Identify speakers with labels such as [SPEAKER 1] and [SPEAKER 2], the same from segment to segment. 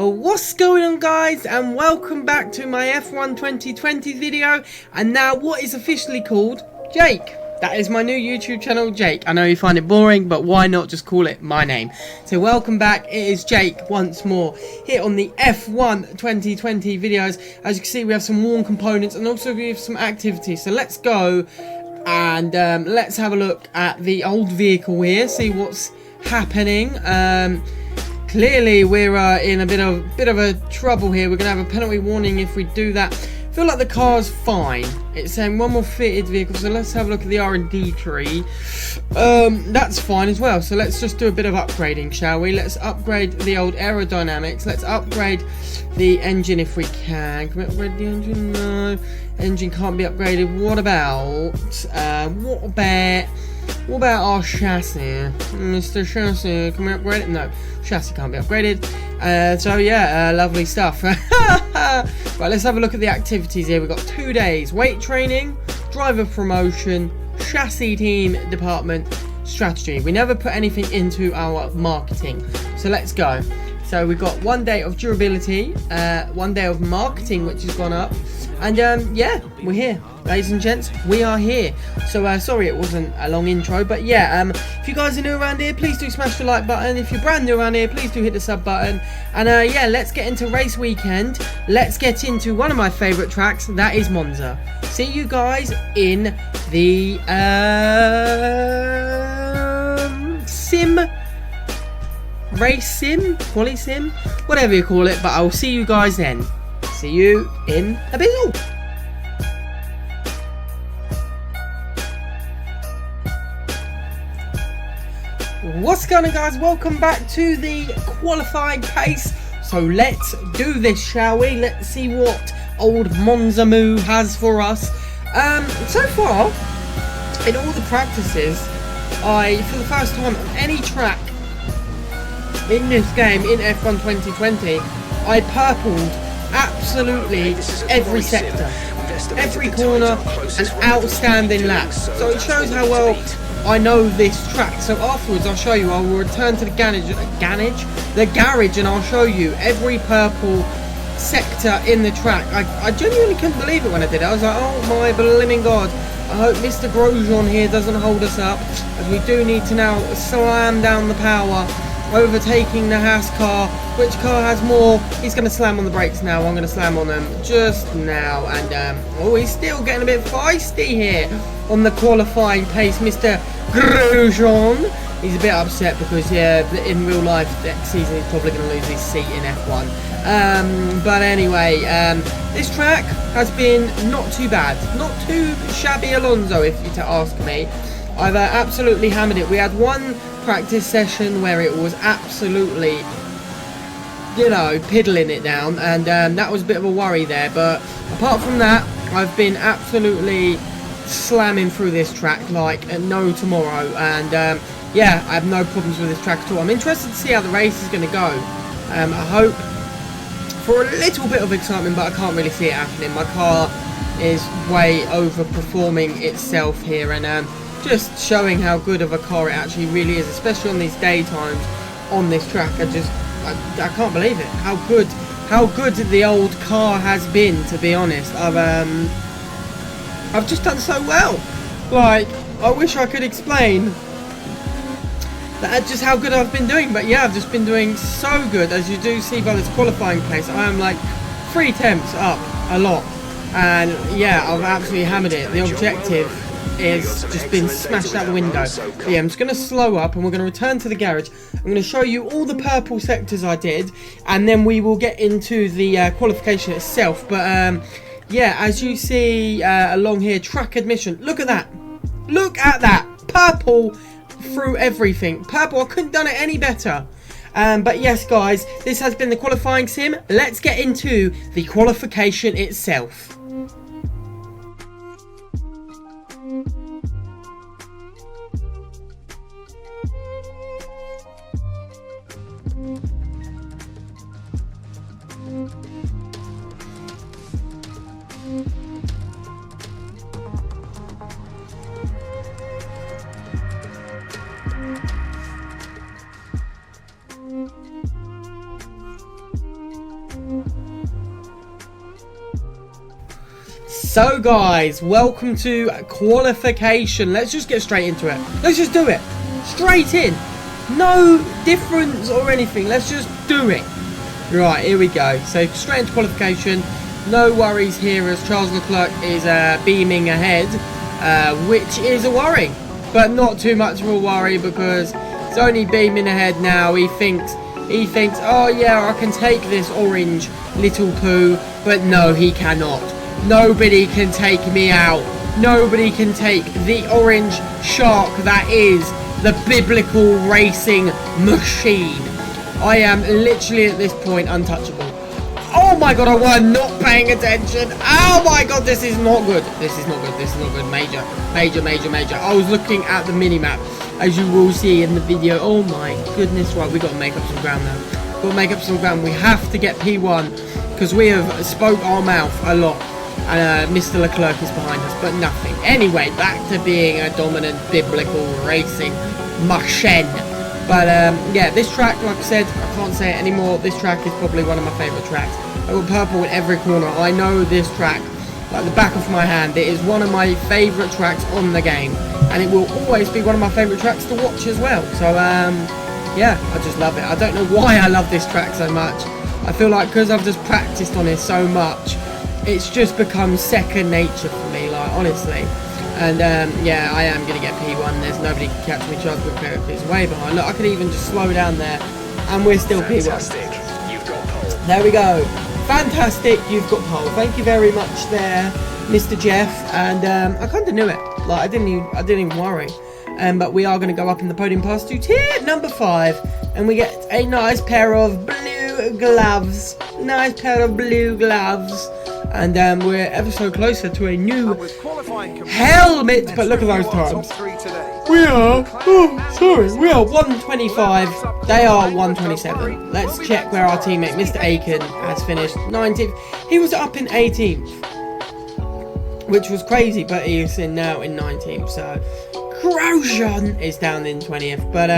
[SPEAKER 1] What's going on, guys, and welcome back to my F1 2020 video, and now what is officially called Jake. That is my new YouTube channel, Jake. I know you find it boring, but why not just call it my name? So welcome back, it is Jake once more here on the F1 2020 videos. As you can see, we have some worn components and also we have some activities. So let's go and let's have a look at the old vehicle here, see what's happening. Clearly we're in a bit of a trouble here. We're gonna have a penalty warning if we do that. I feel like the car's fine. It's saying one more fitted vehicle, so let's have a look at the R&D tree. That's fine as well. So let's just do a bit of upgrading, shall we? Let's upgrade the old aerodynamics. Let's upgrade the engine if we can. Can we upgrade the engine? No, engine can't be upgraded. What about our chassis? Mr. Chassis, can we upgrade it? No, chassis can't be upgraded. So yeah, lovely stuff. Right, let's have a look at the activities here. We've got 2 days: weight training, driver promotion, chassis team department, strategy. We never put anything into our marketing, so let's go. So we've got 1 day of durability, 1 day of marketing, which has gone up, and yeah, we're here, ladies and gents, we are here. So sorry it wasn't a long intro, but yeah, if you guys are new around here, please do smash the like button. If you're brand new around here, please do hit the sub button. And yeah, let's get into race weekend. Let's get into one of my favorite tracks, that is Monza. See you guys in the race sim, quali sim, whatever you call it, but I'll see you guys then. See you in a bit. What's going on, guys? Welcome back to the qualifying pace. So let's do this, shall we? Let's see what old Monza Moo has for us. So far in all the practices, for the first time on any track in this game, in F1 2020, I purpled absolutely every sector, every corner, an outstanding lap. So it shows how well I know this track. So afterwards I'll show you, I will return to the garage and I'll show you every purple sector in the track. I genuinely couldn't believe it when I did it. I was like, oh my blimmin' god, I hope Mr. Grosjean here doesn't hold us up, as we do need to now slam down the power, overtaking the Haas car. Which car has more? He's going to slam on the brakes now. I'm going to slam on them just now. And oh, he's still getting a bit feisty here on the qualifying pace, Mr. Grosjean. He's a bit upset because, yeah, in real life next season he's probably going to lose his seat in F1. But anyway, this track has been not too bad. Not too shabby, Alonso, if you're to ask me. I've absolutely hammered it. We had one practice session where it was absolutely, you know, piddling it down, and that was a bit of a worry there. But apart from that, I've been absolutely slamming through this track like no tomorrow, and yeah, I have no problems with this track at all. I'm interested to see how the race is going to go. I hope for a little bit of excitement, but I can't really see it happening. My car is way overperforming itself here, and just showing how good of a car it actually really is, especially on these daytimes on this track. I can't believe it, how good the old car has been, to be honest. I've just done so well. Like, I wish I could explain that, just how good I've been doing, but yeah, I've just been doing so good. As you do see by this qualifying pace, I am like 3 tenths up a lot, and yeah, I've absolutely hammered it. The objective is just been smashed out the window. But yeah, I'm just going to slow up and we're going to return to the garage. I'm going to show you all the purple sectors I did, and then we will get into the qualification itself. But yeah, as you see along here, track admission, look at that, purple through everything, purple. I couldn't have done it any better. But yes, guys, this has been the qualifying sim. Let's get into the qualification itself. So guys, welcome to qualification. Let's just get straight into it. Let's just do it. Straight in. No difference or anything. Let's just do it. Right, here we go. So straight into qualification. No worries here as Charles Leclerc is beaming ahead, which is a worry. But not too much of a worry because he's only beaming ahead now. He thinks, oh yeah, I can take this orange little poo. But no, he cannot. Nobody can take me out. Nobody can take the orange shark that is the biblical racing machine. I am literally at this point untouchable. Oh my god, I was not paying attention. Oh my god, this is not good. This is not good. This is not good. Major. I was looking at the mini-map, as you will see in the video. Oh my goodness. Right, we got to make up some ground now. Got to make up some ground. We have to get P1 because we have spoke our mouth a lot. And Mr. Leclerc is behind us, but nothing. Anyway, back to being a dominant biblical racing machine. But yeah, this track, like I said, I can't say it anymore. This track is probably one of my favourite tracks. I got purple in every corner. I know this track like the back of my hand. It is one of my favourite tracks on the game, and it will always be one of my favourite tracks to watch as well. So yeah, I just love it. I don't know why I love this track so much. I feel like because I've just practiced on it so much, it's just become second nature for me, like, honestly. And yeah, I am going to get P1. There's nobody can catch me. Charles Leclerc is way behind. Look, I could even just slow down there and we're still Fantastic. P1. You've got pole. There we go. Fantastic, you've got pole. Thank you very much there, Mr. Jeff. And I kind of knew it. Like, I didn't even worry. But we are going to go up in the podium pass to tier number 5. And we get a nice pair of blue gloves. Nice pair of blue gloves. And we're ever so closer to a new helmet. But look at those times. We are, we are 125. They are 127. Let's check where our teammate, Mr. Aiken, has finished 19th. He was up in 18th, which was crazy, but he is now in 19th. So Grosjean is down in 20th. But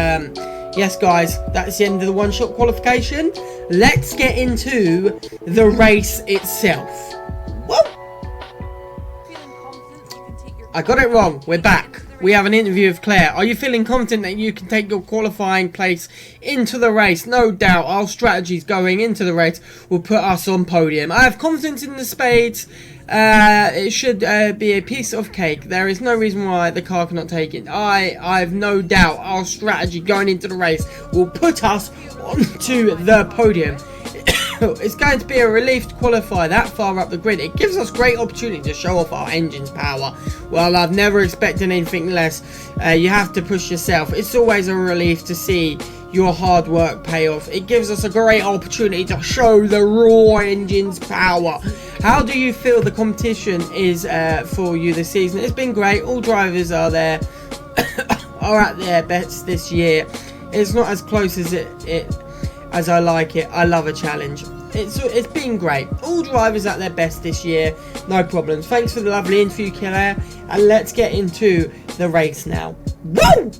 [SPEAKER 1] yes, guys, that's the end of the one-shot qualification. Let's get into the race itself. Whoa! I got it wrong. We're back. We have an interview with Claire. Are you feeling confident that you can take your qualifying place into the race? No doubt. Our strategies going into the race will put us on podium. I have confidence in the spades. It should be a piece of cake. There is no reason why the car cannot take it. I have no doubt our strategy going into the race will put us onto the podium. It's going to be a relief to qualify that far up the grid. It gives us great opportunity to show off our engine's power. Well, I've never expected anything less. You have to push yourself. It's always a relief to see your hard work pay off. It gives us a great opportunity to show the raw engine's power. How do you feel the competition is for you this season? It's been great. All drivers are there are at their best this year. It's not as close as as I like it. I love a challenge. It's been great. All drivers at their best this year. No problems. Thanks for the lovely interview, Claire. And let's get into the race now. Woo!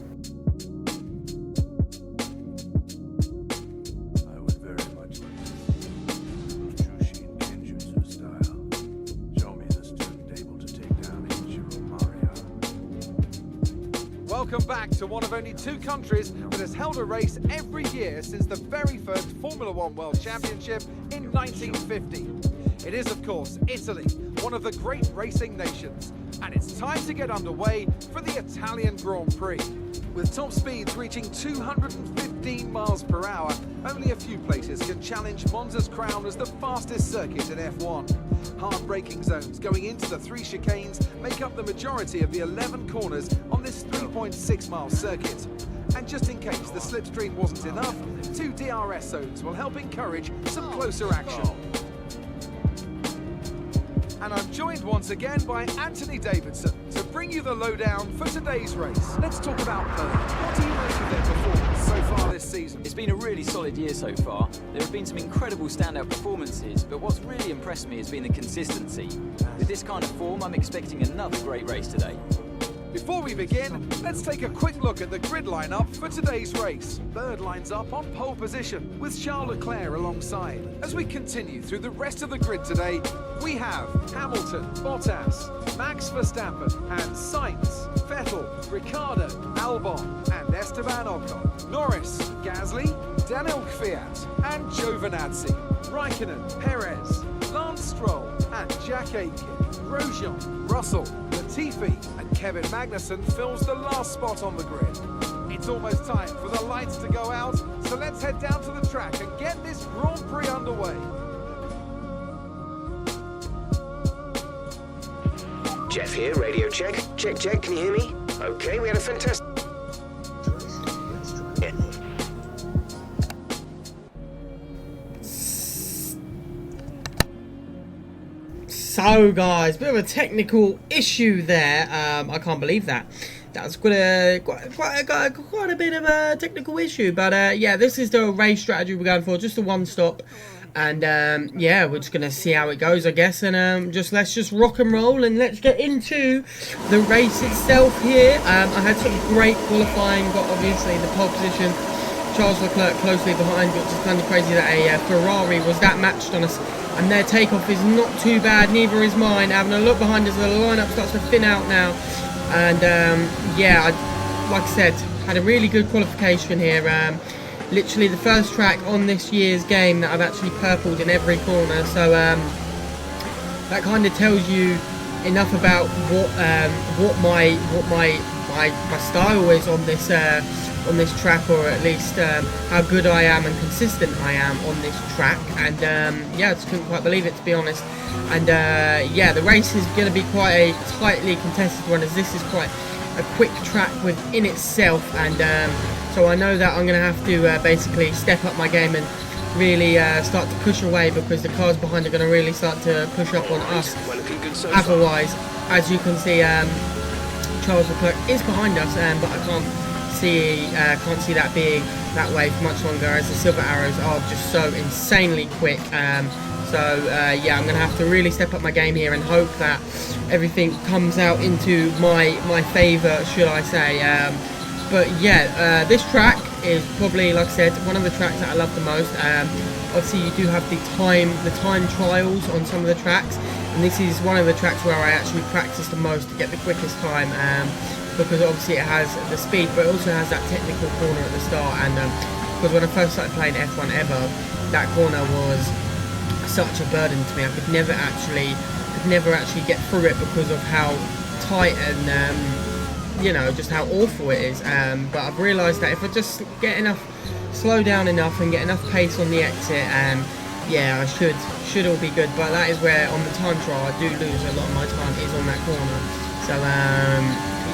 [SPEAKER 2] Welcome back to one of only 2 countries that has held a race every year since the very first Formula 1 World Championship in 1950. It is, of course, Italy, one of the great racing nations. And it's time to get underway for the Italian Grand Prix. With top speeds reaching 215 miles per hour, only a few places can challenge Monza's crown as the fastest circuit in F1. Hard braking zones going into the 3 chicanes make up the majority of the 11 corners on this 3.6-mile circuit. And just in case the slipstream wasn't enough, 2 DRS zones will help encourage some closer action. And I'm joined once again by Anthony Davidson to bring you the lowdown for today's race. Let's talk about Perth. What do you make of their performance so far this season?
[SPEAKER 3] It's been a really solid year so far. There have been some incredible standout performances, but what's really impressed me has been the consistency. With this kind of form, I'm expecting another great race today.
[SPEAKER 2] Before we begin, let's take a quick look at the grid lineup for today's race. Bird lines up on pole position with Charles Leclerc alongside. As we continue through the rest of the grid today, we have Hamilton, Bottas, Max Verstappen and Sainz, Vettel, Ricciardo, Albon and Esteban Ocon, Norris, Gasly, Daniel Kvyat and Giovinazzi, Raikkonen, Perez, Lance Stroll and Jack Aitken, Grosjean, Russell, Latifi and Kevin Magnussen fills the last spot on the grid. It's almost time for the lights to go out, so let's head down to the track and get this Grand Prix underway.
[SPEAKER 4] Jeff here, radio check. Check, check, can you hear me? Okay, we had a fantastic...
[SPEAKER 1] So guys, bit of a technical issue there. I can't believe that. That's quite a bit of a technical issue. But yeah, this is the race strategy we're going for, just a one stop. And yeah, we're just gonna see how it goes, I guess. And let's just rock and roll and let's get into the race itself here. I had some great qualifying, got obviously the pole position. Charles Leclerc closely behind, which is kind of crazy that a Ferrari was that matched on us. And their takeoff is not too bad, neither is mine. Having a look behind us, the lineup starts to thin out now. And yeah, like I said, had a really good qualification here. Literally the first track on this year's game that I've actually purpled in every corner. So that kind of tells you enough about what my style is on this track, or at least how good I am and consistent I am on this track. And yeah, I just couldn't quite believe it, to be honest. And yeah, the race is going to be quite a tightly contested one, as this is quite a quick track within itself. And so I know that I'm going to have to basically step up my game and really start to push away, because the cars behind are going to really start to push up on us. Otherwise, as you can see, Charles Leclerc is behind us, but I can't see that being that way for much longer, as the silver arrows are just so insanely quick. So yeah, I'm gonna have to really step up my game here and hope that everything comes out into my favour, should I say. But yeah, this track is probably, like I said, one of the tracks that I love the most. Obviously you do have the time trials on some of the tracks, and this is one of the tracks where I actually practice the most to get the quickest time. Because obviously it has the speed, but it also has that technical corner at the start. And because when I first started playing F1 ever, that corner was such a burden to me. I could never actually get through it because of how tight and you know, just how awful it is. But I've realised that if I just slow down enough and get enough pace on the exit, yeah, I should all be good. But that is where on the time trial I do lose a lot of my time, is on that corner. So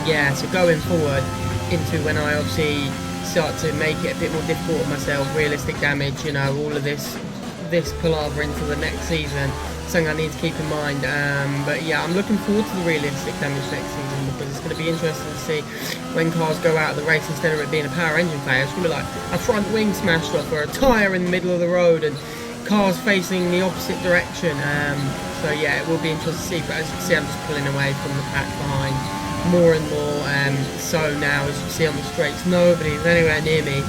[SPEAKER 1] yeah, so going forward into when I obviously start to make it a bit more difficult on myself, realistic damage, you know, all of this palaver into the next season, something I need to keep in mind. But yeah, I'm looking forward to the realistic damage next season, because it's going to be interesting to see when cars go out of the race, instead of it being a power engine failure, it's going to be like a front wing smashed off or a tyre in the middle of the road and cars facing the opposite direction. So yeah, it will be interesting to see. But as you can see, I'm just pulling away from the pack behind more and more. So now, as you can see on the straights, nobody's anywhere near me.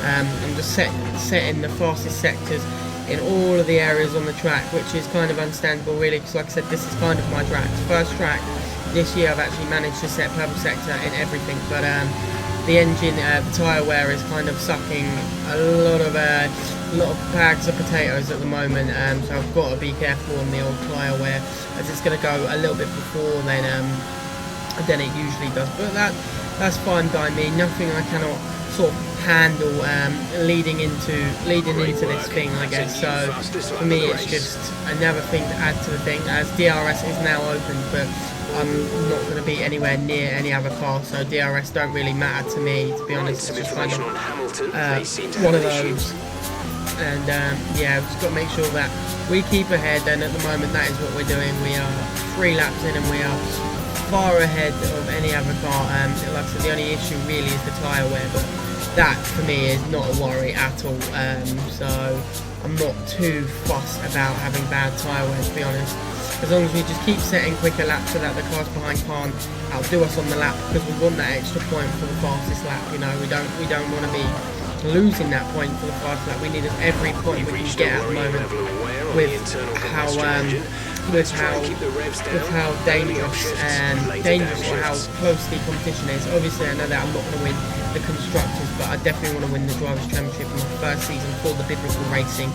[SPEAKER 1] I'm just setting the fastest sectors in all of the areas on the track, which is kind of understandable really, because like I said, this is kind of my track. First track this year I've actually managed to set purple sector in everything, but the engine, the tyre wear is kind of sucking a lot of bags of potatoes at the moment. So I've got to be careful on the old tyre wear, as it's going to go a little bit before than it usually does. But that's fine by me. Nothing I cannot sort of handle leading into this thing, I guess. So for me, it's just another thing to add to the thing, as DRS is now open, but I'm not going to be anywhere near any other car, so DRS don't really matter to me, to be honest. It's just kind of one of those. And yeah, we've just got to make sure that we keep ahead, and at the moment that is what we're doing. We are 3 laps in and we are far ahead of any other car. Like I said, the only issue really is the tyre wear, but that for me is not a worry at all. So I'm not too fussed about having bad tyre wear, to be honest. As long as we just keep setting quicker laps so that the cars behind can't outdo us on the lap, because we want that extra point for the fastest lap. You know, we don't want to be losing that point for the fastest lap. We need every point we can get at the moment with how dangerous or how close the competition is. Obviously, I know that I'm not going to win the constructors, but I definitely want to win the drivers' championship in my first season for the biblical racing.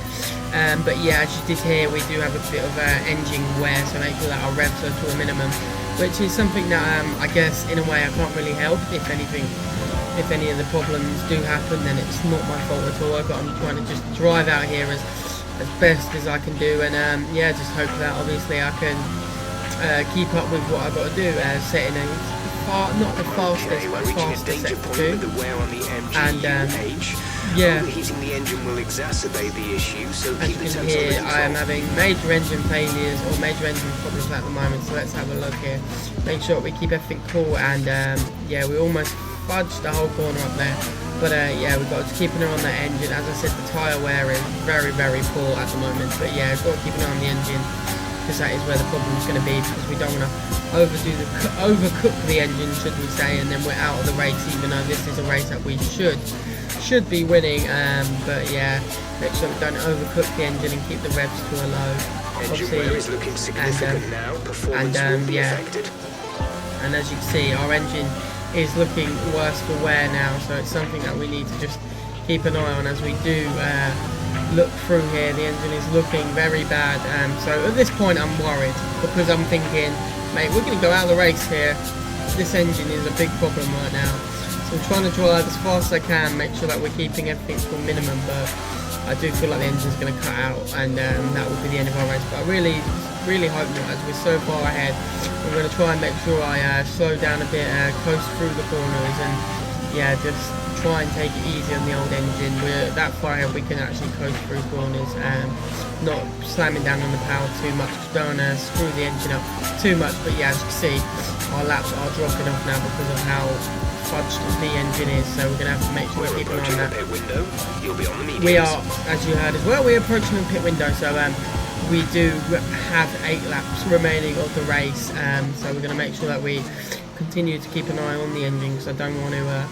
[SPEAKER 1] But yeah, as you did hear, we do have a bit of engine wear, so make sure that our revs are to a minimum, which is something that I guess in a way I can't really help. If anything, if any of the problems do happen, then it's not my fault at all. I'm trying to just drive out here as best as I can do, and yeah, just hope that obviously I can keep up with what I've got to do, setting a not the fastest, but faster set to do. And yeah,
[SPEAKER 4] overheating the engine will exacerbate the issue, so
[SPEAKER 1] as you can hear, I am having major engine failures or major engine problems at the moment, so let's have a look here. Make sure we keep everything cool, and yeah, we almost fudged the whole corner up there. But yeah, we've got to keep an eye on that engine. As I said, the tyre wear is very, very poor at the moment. But yeah, we've got to keep an eye on the engine, because that is where the problem is going to be, because we don't want to overcook the engine, should we say, and then we're out of the race, even though this is a race that we should be winning. But yeah, make sure we don't overcook the engine and keep the revs to a low.
[SPEAKER 4] Engine wear is looking significant now. Performance will be affected.
[SPEAKER 1] And as you can see, our engine is looking worse for wear now, so it's something that we need to just keep an eye on as we do look through here. The engine is looking very bad, so at this point I'm worried, because I'm thinking, mate, we're going to go out of the race here. This engine is a big problem right now, so I'm trying to drive as fast as I can, make sure that we're keeping everything to a minimum, but I do feel like the engine's going to cut out, and that will be the end of our race. But I really hope not, as we're so far ahead. I'm going to try and make sure I slow down a bit, coast through the corners, and yeah, just try and take it easy on the old engine. We're that far ahead, we can actually coast through corners, not slamming down on the power too much, don't screw the engine up too much. But yeah, as you can see, our laps are dropping off now because of how fudged the engine is, so we're going to have to make sure we keep an eye on that. We are, as you heard as well, we're approaching the pit window, so we do have 8 laps remaining of the race, so we're going to make sure that we continue to keep an eye on the engine, because I don't want to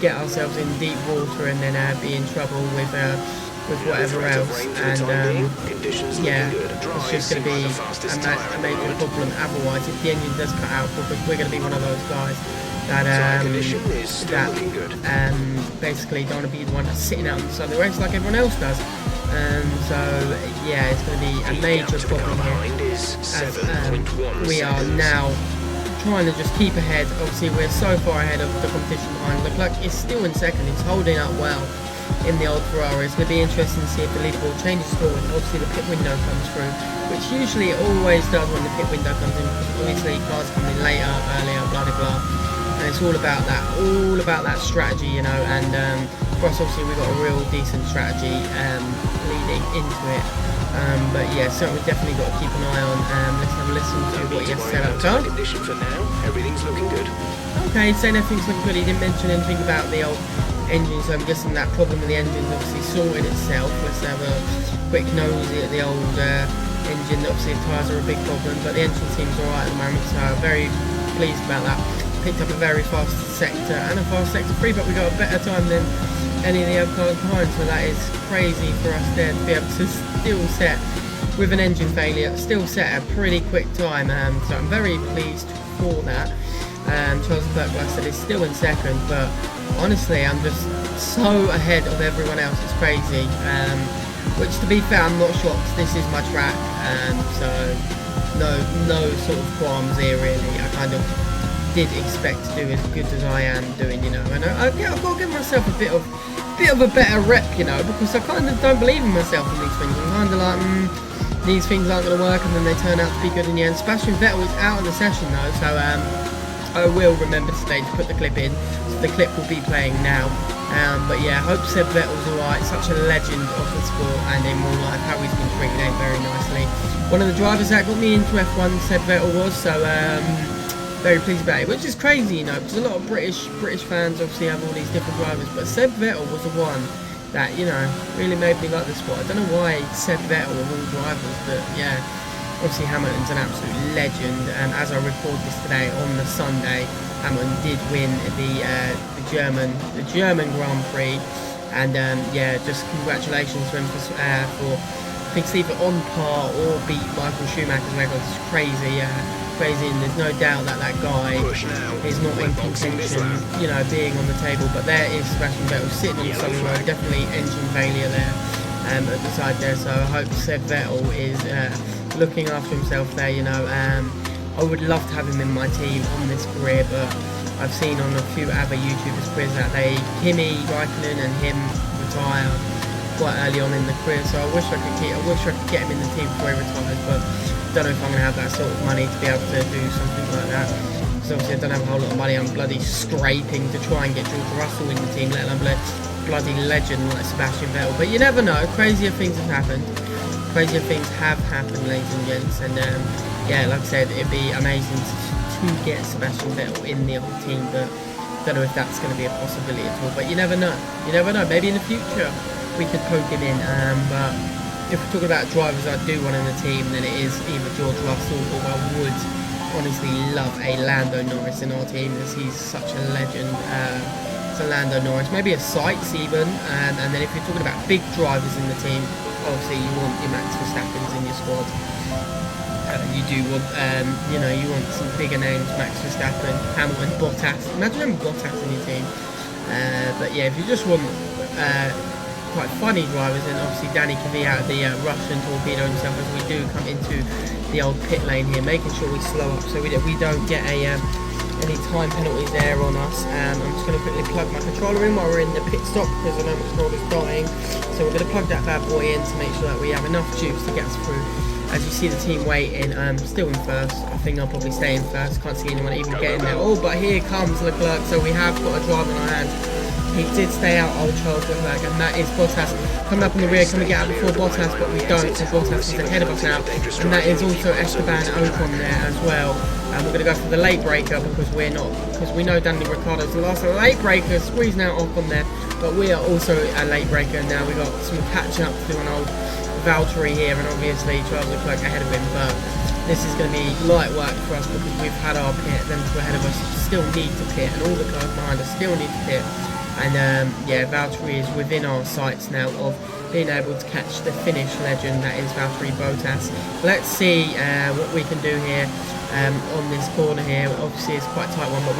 [SPEAKER 1] get ourselves in deep water and then be in trouble with whatever else. And yeah, it's just going to be a major problem otherwise if the engine does cut out, because we're going to be one of those guys that basically don't want to be the one that's sitting out on the side of the race like everyone else does. So yeah, it's going to be a major problem here, as we are now trying to just keep ahead. Obviously, we're so far ahead of the competition behind. Leclerc is still in second. It's holding up well in the old Ferrari. It's going to be interesting to see if the leaderboard changes forward. Obviously, the pit window comes through, which usually it always does when the pit window comes in, because obviously cars come in later, earlier, blah blah blah. And it's all about that strategy, you know. And for us, obviously, we've got a real decent strategy leading into it. But yeah, so we've definitely got to keep an eye on. Let's have a listen to what he has said up top.
[SPEAKER 4] For now, everything's looking good.
[SPEAKER 1] Okay, saying everything's looking good. He didn't mention anything about the old engine, so I'm guessing that problem with the engine's obviously sorted itself. Let's have a quick nosy at the old engine. Obviously, the tyres are a big problem, but the engine seems alright at the moment, so I'm very pleased about that. Picked up a very fast sector and a fast sector 3, but we got a better time than any of the other cars behind, so that is crazy for us there to be able to still set, with an engine failure, still set a pretty quick time. So I'm very pleased for that. Charles Leclerc, like I said, is still in second, but honestly, I'm just so ahead of everyone else. It's crazy. Which, to be fair, I'm not shocked. This is my track, so no sort of qualms here really. I kind of did expect to do as good as I am doing, you know, and I've got to give myself a bit of a better rep, you know, because I kind of don't believe in myself in these things. I'm kind of like, these things aren't going to work, and then they turn out to be good in the end. Sebastian Vettel is out of the session though, so I will remember today to put the clip in, so the clip will be playing now. But yeah, I hope Seb Vettel's alright, such a legend of the sport and in real life, how he's been treated ain't very nicely. One of the drivers that got me into F1, Seb Vettel was, so very pleased about it, which is crazy, you know, because a lot of British fans obviously have all these different drivers, but Seb Vettel was the one that, you know, really made me like the sport. I don't know why Seb Vettel of all drivers, but yeah, obviously Hamilton's an absolute legend. And as I record this today on the Sunday, Hamilton did win the German Grand Prix, and yeah, just congratulations to him for I think it's either on par or beat Michael Schumacher's record. It's crazy. Crazy, and there's no doubt that guy is not in contention, you know, being on the table. But there is Sebastian Vettel sitting on the side of the road, definitely engine failure there at the side there. So I hope Seb Vettel is looking after himself there. You know, I would love to have him in my team on this career, but I've seen on a few other YouTubers' careers that Kimi Raikkonen and him retire quite early on in the career. So I wish I could get him in the team before he retires, but I don't know if I'm going to have that sort of money to be able to do something like that, because obviously I don't have a whole lot of money. I'm bloody scraping to try and get George Russell in the team, let alone bloody legend like Sebastian Vettel. But you never know, crazier things have happened, ladies and gents, and yeah, like I said, it'd be amazing to get Sebastian Vettel in the old team, but I don't know if that's going to be a possibility at all. But you never know, maybe in the future we could poke him in, but if we're talking about drivers I do want in the team, then it is either George Russell, or I would honestly love a Lando Norris in our team, as he's such a legend. So Lando Norris, maybe a Sykes even, and then if you're talking about big drivers in the team, obviously you want your Max Verstappens in your squad. You do want, you know, you want some bigger names, Max Verstappen, Hamilton, Bottas. Imagine having Bottas in your team. But yeah, if you just want quite funny drivers, and obviously Danny Kvyat, the Russian torpedo himself, as we do come into the old pit lane here, making sure we slow up so we don't get any time penalties there on us. I'm just going to quickly plug my controller in while we're in the pit stop, because I know my controller's dying, so we're going to plug that bad boy in to make sure that we have enough juice to get us through. As you see the team waiting, still in first. I think I'll probably stay in first, can't see anyone even getting there. Oh, but here comes Leclerc, so we have got a driver in our hands. He did stay out, old Charles Leclerc, and that is Bottas coming up in the rear. Can we get out before Bottas? But we don't, so Bottas is ahead of us now. And that is also Esteban Ocon there as well. And we're going to go for the late breaker, because we know Daniel Ricciardo's the last late breaker, squeezing out Ocon there. But we are also a late breaker now. We've got some catching up to do on old Valtteri here, and obviously Charles Leclerc ahead of him. But this is going to be light work for us, because we've had our pit, them two ahead of us still need to pit, and all the cars behind us still need to pit. And yeah, Valtteri is within our sights now of being able to catch the Finnish legend that is Valtteri Bottas. Let's see what we can do here on this corner here. Obviously it's quite a tight one, but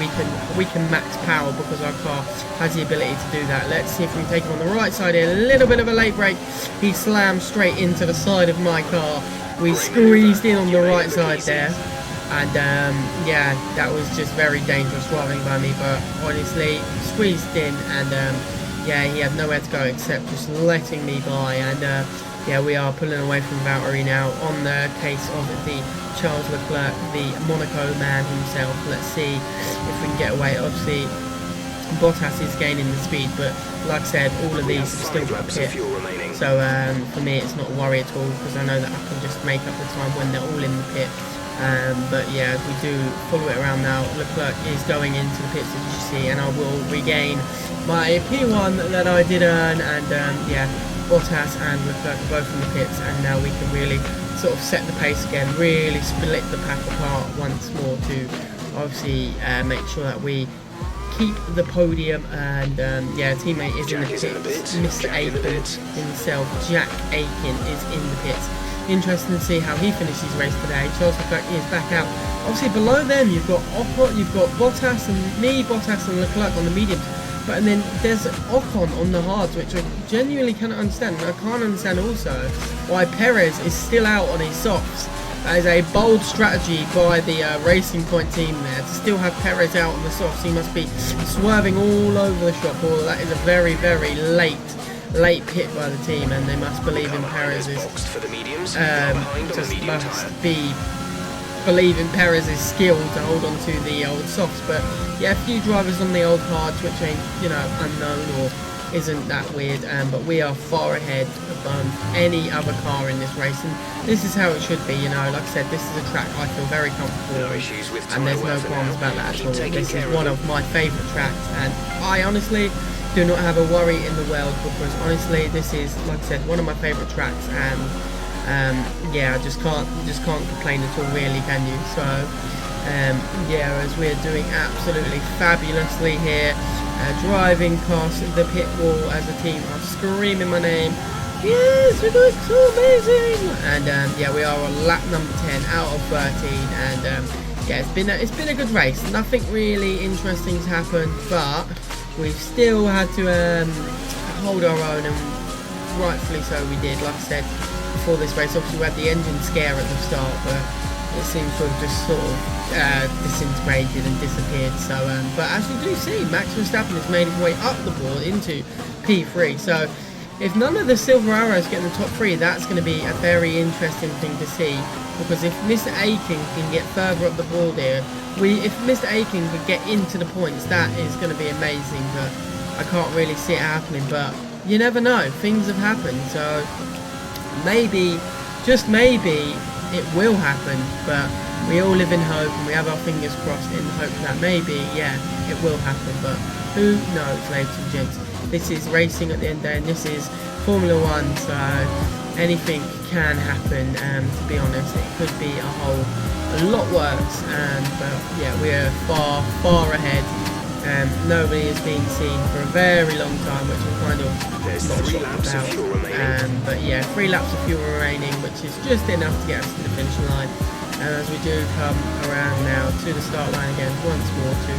[SPEAKER 1] we can max power, because our car has the ability to do that. Let's see if we can take him on the right side here. A little bit of a late brake. He slammed straight into the side of my car. We squeezed in on the right side there. And yeah, that was just very dangerous driving by me, but honestly squeezed in, and yeah, he had nowhere to go except just letting me by. And yeah, we are pulling away from Valtteri now on the case of the Charles Leclerc, the Monaco man himself. Let's see if we can get away. Obviously Bottas is gaining the speed, but like I said, all of these have still got pit, so for me it's not a worry at all, because I know that I can just make up the time when they're all in the pit. But yeah, if we do follow it around now, Leclerc is going into the pits, as you see, and I will regain my P1 that I did earn. And yeah, Bottas and Leclerc are both in the pits, and now we can really sort of set the pace again, really split the pack apart once more to obviously make sure that we keep the podium. And yeah, teammate is in the pits, Mr. Aiken himself, Jack Aiken, is in the pits. Interesting to see how he finishes his race today. Charles Leclerc is back out. Obviously below them you've got Ocon, you've got Bottas and me, Bottas and Leclerc on the mediums. But and then there's Ocon on the hards, which I genuinely cannot understand. And I can't understand also why Perez is still out on his softs. That is a bold strategy by the Racing Point team there, to still have Perez out on the softs. He must be swerving all over the shop. Or that is a very, very late pit by the team, and they must believe in Perez's believing Perez's skill to hold on to the old softs. But yeah, a few drivers on the old hards which ain't, you know, unknown or isn't that weird, but we are far ahead of any other car in this race, and this is how it should be. You know, like I said, this is a track I feel very comfortable with, and there's no qualms about that at all. This is one of my favourite tracks, and I honestly do not have a worry in the world, because honestly this is, like I said, one of my favourite tracks, and yeah, I just can't complain at all, really, can you? So yeah, as we're doing absolutely fabulously here, driving past the pit wall as a team are screaming my name. Yes, we're doing so amazing! And yeah, we are on lap number 10 out of 13, and yeah, it's been a good race. Nothing really interesting's happened, but we've still had to hold our own, and rightfully so we did. Like I said before this race, obviously we had the engine scare at the start, but it seems to have just sort of disintegrated and disappeared. So, but as you do see, Max Verstappen has made his way up the board into P3. So, if none of the silver arrows get in the top 3, that's going to be a very interesting thing to see. Because if Mr. Aiken can get further up the board here, if Mr. Aiken could get into the points, that is going to be amazing. But I can't really see it happening. But you never know, things have happened. So maybe, just maybe, it will happen. But we all live in hope, and we have our fingers crossed in hope that maybe, yeah, it will happen. But who knows, ladies and gents. This is racing at the end of the day, and this is Formula 1, so anything can happen. To be honest, it could be a lot worse. But yeah, we are far ahead. Nobody has been seen for a very long time, which I'm kind of not shocked about. But yeah, 3 laps of fuel remaining, which is just enough to get us to the finish line. And as we do come around now to the start line again once more to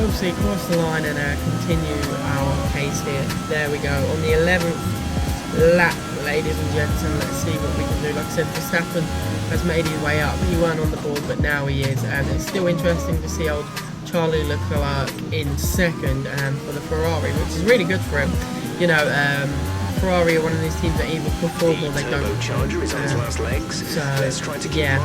[SPEAKER 1] obviously cross the line and continue our pace here. There we go, on the 11th lap, ladies and gentlemen. Let's see what we can do. Like I said, Verstappen has made his way up. He weren't on the board, but now he is, and it's still interesting to see old Charlie Leclerc in second for the Ferrari, which is really good for him. You know, Ferrari are one of these teams that either perform or they don't. So yeah,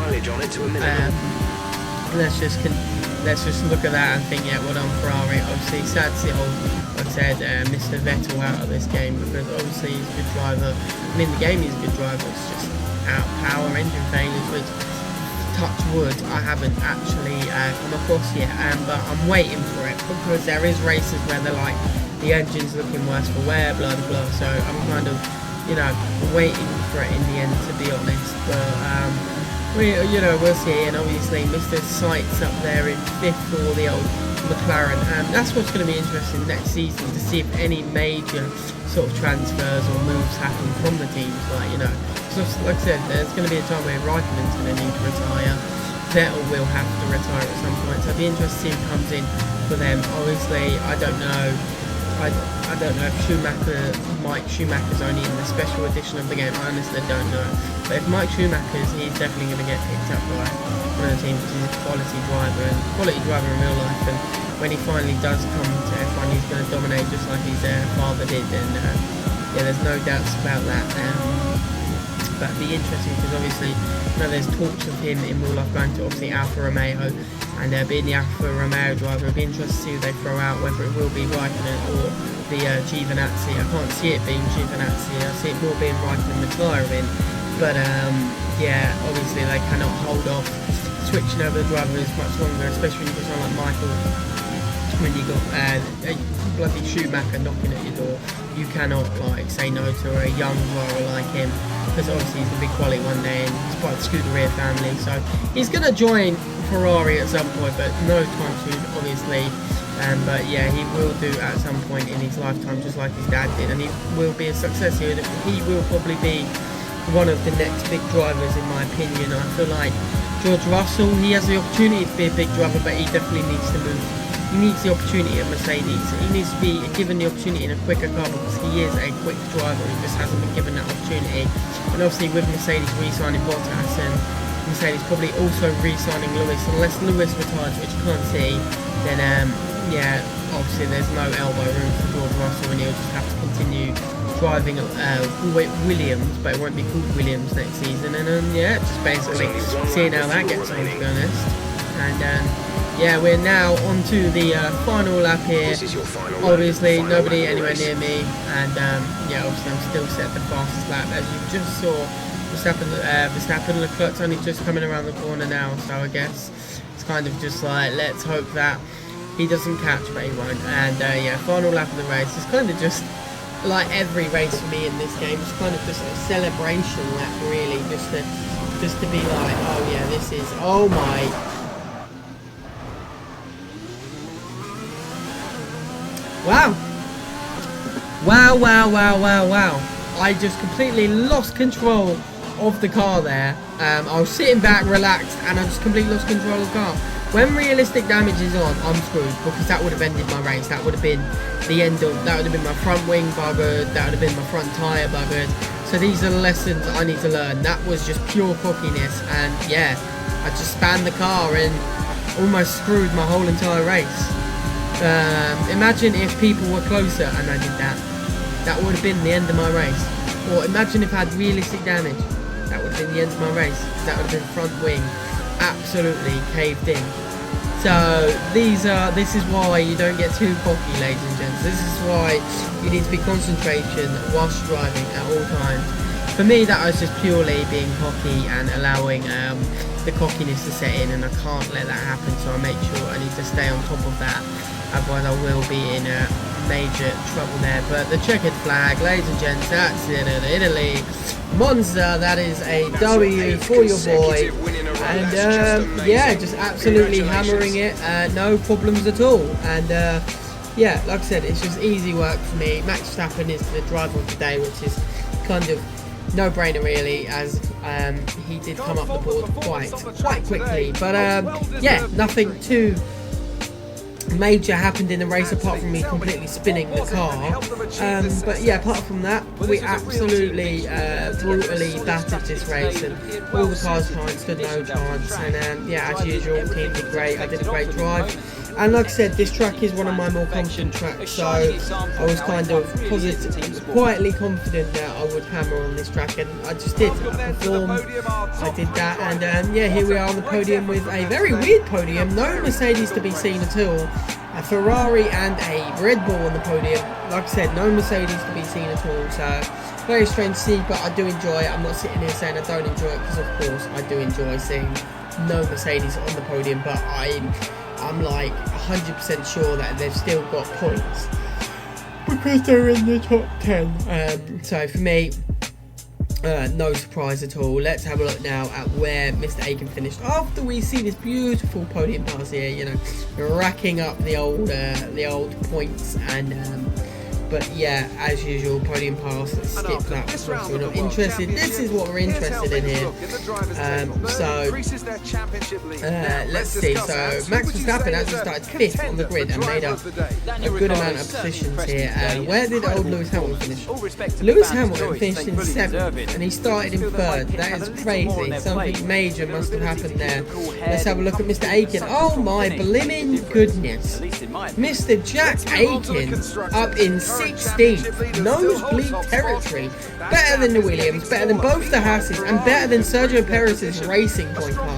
[SPEAKER 1] let's just look at that and think, yeah, well done Ferrari. Obviously sad to see old, like I said, Mr. Vettel out of this game, because obviously he's a good driver. I mean, the game he's a good driver, it's just out power engine failures, which, touch wood, I haven't actually come across yet, but I'm waiting for it, because there is races where they're like, the engine's looking worse for wear, blah blah blah, so I'm kind of, you know, waiting for it in the end, to be honest. But we'll see. And obviously Mr. Sykes up there in 5th for the old McLaren, and that's what's going to be interesting next season, to see if any major sort of transfers or moves happen from the teams. Like, you know, so like I said, there's going to be a time where Raikkonen's going to need to retire, Vettel will have to retire at some point, so it'll be interesting to see who comes in for them. Obviously I don't know if Mike Schumacher's only in the special edition of the game. I honestly don't know. But if Mike Schumacher's, he's definitely going to get picked up by one of the teams, because he's a quality driver in real life. And when he finally does come to F1, he's going to dominate just like his father did. And yeah, there's no doubts about that. But it'd be interesting, because obviously, you know, there's talks of him in real life going to obviously Alfa Romeo, and being the Alfa Romeo driver. It'll be interesting to see who they throw out, whether it will be Raikkonen or the Giovinazzi. I can't see it being Giovinazzi. I see it more being Raikkonen McLaren. But yeah, obviously they cannot hold off switching over the drivers much longer, especially when you've got someone like Michael. When you got a bloody Schumacher knocking at your door, you cannot like say no to a young driver like him, because obviously he's going to be quality one day, and he's part of the Scuderia family, so he's going to join Ferrari at some point, but no time soon, obviously. But yeah, he will do at some point in his lifetime, just like his dad did, and he will be a success here. He will probably be one of the next big drivers, in my opinion. I feel like George Russell, he has the opportunity to be a big driver, but he definitely needs to move. He needs the opportunity at Mercedes. He needs to be given the opportunity in a quicker car, because he is a quick driver. He just hasn't been given that opportunity. And obviously with Mercedes re-signing Bottas, and Mercedes probably also re-signing Lewis, unless Lewis retires, which you can't see, then yeah, obviously there's no elbow room for George Russell, and he'll just have to continue driving Williams, but it won't be called Williams next season. And yeah, just basically seeing how that gets on, to be honest. And yeah, we're now on to the final lap here.
[SPEAKER 4] This is your final
[SPEAKER 1] Obviously,
[SPEAKER 4] final
[SPEAKER 1] nobody
[SPEAKER 4] lap of the
[SPEAKER 1] anywhere
[SPEAKER 4] race.
[SPEAKER 1] near me, and yeah, obviously I'm still set the fastest lap, as you just saw. Verstappen, Leclerc's only just coming around the corner now, so I guess it's kind of just like, let's hope that he doesn't catch, but he won't. And yeah, final lap of the race. It's kind of just like every race for me in this game. It's kind of just a celebration lap, really, just to be like, oh yeah, this is, oh my. Wow. Wow. I just completely lost control of the car there. I was sitting back relaxed and I just completely lost control of the car. When realistic damage is on, I'm screwed, because that would have ended my race. That would have been the end of, that would have been my front wing buggered, that would have been my front tyre buggered. So these are the lessons I need to learn. That was just pure cockiness, and yeah, I just spanned the car and almost screwed my whole entire race. Imagine if people were closer and I did that. That would have been the end of my race. Or imagine if I had realistic damage. That would have been the end of my race. That would have been front wing absolutely caved in. So this is why you don't get too cocky, ladies and gents. This is why you need to be concentration whilst driving at all times. For me, that was just purely being cocky and allowing the cockiness to set in, and I can't let that happen, so I make sure I need to stay on top of that, otherwise I will be in major trouble there. But the checkered flag, ladies and gents, that's it, Italy. Monza, that is a W for your boy. And yeah, just absolutely hammering it, no problems at all. And yeah, like I said, it's just easy work for me. Max Verstappen is the driver of the day, which is kind of no-brainer really, as he did come up the board quite quickly. But yeah, nothing too major happened in the race apart from me completely spinning the car. But yeah, apart from that, we absolutely brutally battered this race, and all the cars stood no chance. And yeah, as usual, team did great. I did a great drive. And like I said, this track is one of my more confident tracks, so I was kind of quietly confident that I would hammer on this track, and I just did. I performed, I did that, and yeah, here we are on the podium with a very weird podium. No Mercedes to be seen at all. A Ferrari and a Red Bull on the podium. Like I said, no Mercedes to be seen at all, so very strange to see, but I do enjoy it. I'm not sitting here saying I don't enjoy it, because of course I do enjoy seeing no Mercedes on the podium, but I'm like 100% sure that they've still got points because they're in the top 10. So for me, no surprise at all. Let's have a look now at where Mr. Aiken finished after we see this beautiful podium pass here, you know, racking up the old points. And but yeah, as usual, podium pass. Let's skip that because we're not interested. This is what we're interested in here. So let's see. So Max Verstappen actually started 5th on the grid and made up a good amount of positions here. Where did old Lewis Hamilton finish? Lewis Hamilton finished in 7th and he started in 3rd. That is crazy. Something major must have happened there. Let's have a look at Mr. Aiken. Oh my blimmin' goodness. Mr. Jack Aiken up in 16th, nosebleed territory. Better than the Williams, better than both the Hasses, and better than Sergio Perez's Racing Point car.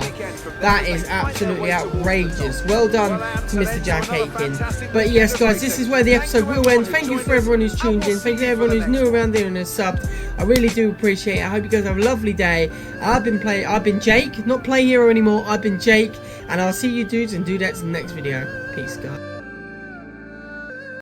[SPEAKER 1] That is absolutely outrageous. Well done to Mr. Jack Aiken. But yes, guys, this is where the episode will end. Thank you for everyone who's tuned in. Thank you to everyone who's new around here and has subbed. I really do appreciate it. I hope you guys have a lovely day. I've been Jake, not Play Hero anymore. I've been Jake, and I'll see you dudes and dudettes in the next video. Peace, guys.